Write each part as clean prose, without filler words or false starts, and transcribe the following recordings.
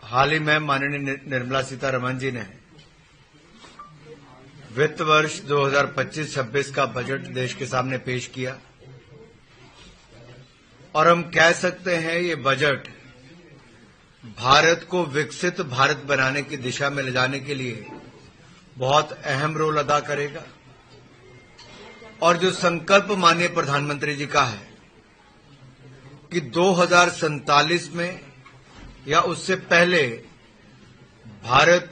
हाल ही में माननीय निर्मला सीतारमण जी ने वित्त वर्ष 2025-26 का बजट देश के सामने पेश किया और हम कह सकते हैं ये बजट भारत को विकसित भारत बनाने की दिशा में ले जाने के लिए बहुत अहम रोल अदा करेगा। और जो संकल्प माननीय प्रधानमंत्री जी का है कि 2047 में या उससे पहले भारत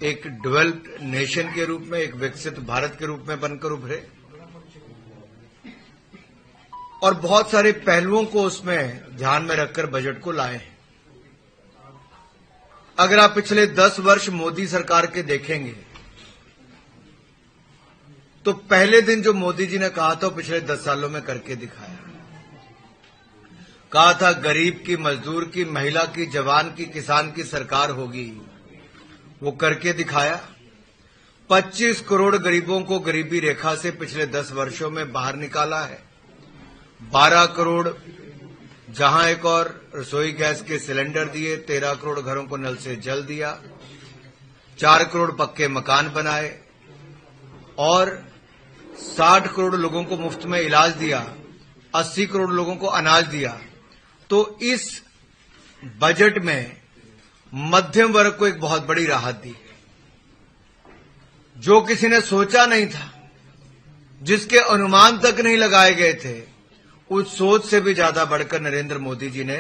एक डेवलप्ड नेशन के रूप में, एक विकसित भारत के रूप में बनकर उभरे, और बहुत सारे पहलुओं को उसमें ध्यान में रखकर बजट को लाए हैं। अगर आप पिछले 10 वर्ष मोदी सरकार के देखेंगे तो पहले दिन जो मोदी जी ने कहा था वो पिछले 10 सालों में करके दिखाया। कहा था गरीब की, मजदूर की, महिला की, जवान की, किसान की सरकार होगी, वो करके दिखाया। 25 करोड़ गरीबों को गरीबी रेखा से पिछले 10 वर्षों में बाहर निकाला है। 12 करोड़ जहां एक और रसोई गैस के सिलेंडर दिए, 13 करोड़ घरों को नल से जल दिया, 4 करोड़ पक्के मकान बनाए और 60 करोड़ लोगों को मुफ्त में इलाज दिया, 80 करोड़ लोगों को अनाज दिया। तो इस बजट में मध्यम वर्ग को एक बहुत बड़ी राहत दी, जो किसी ने सोचा नहीं था, जिसके अनुमान तक नहीं लगाए गए थे। उस सोच से भी ज्यादा बढ़कर नरेंद्र मोदी जी ने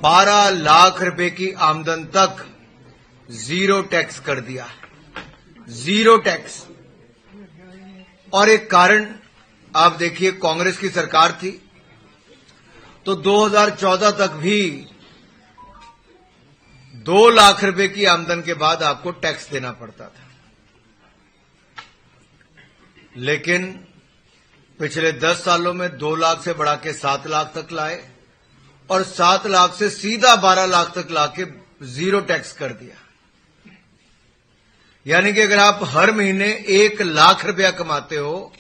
12 लाख रुपए की आमदन तक जीरो टैक्स कर दिया, जीरो टैक्स। और एक कारण आप देखिए, कांग्रेस की सरकार थी तो 2014 तक भी 2 लाख रुपए की आमदन के बाद आपको टैक्स देना पड़ता था। लेकिन पिछले 10 सालों में 2 लाख से बढ़ा के 7 लाख तक लाए और 7 लाख से सीधा 12 लाख तक लाके जीरो टैक्स कर दिया। यानी कि अगर आप हर महीने 1 लाख रुपया कमाते हो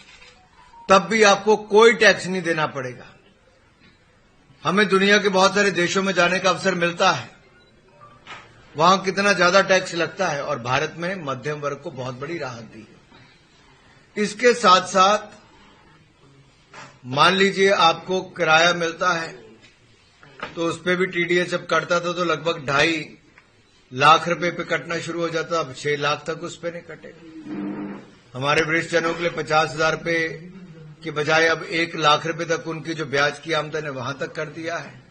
तब भी आपको कोई टैक्स नहीं देना पड़ेगा। हमें दुनिया के बहुत सारे देशों में जाने का अवसर मिलता है, वहां कितना ज्यादा टैक्स लगता है, और भारत में मध्यम वर्ग को बहुत बड़ी राहत दी है। इसके साथ साथ मान लीजिए आपको किराया मिलता है तो उस पर भी टीडीएस जब कटता था तो लगभग 2.5 लाख रुपए पे कटना शुरू हो जाता, अब 6 लाख तक उस पर नहीं कटेगा। हमारे वरिष्ठ जनों के लिए 50,000 रुपए की बजाय अब 1 लाख रुपए तक उनकी जो ब्याज की आमदन है वहां तक कर दिया है।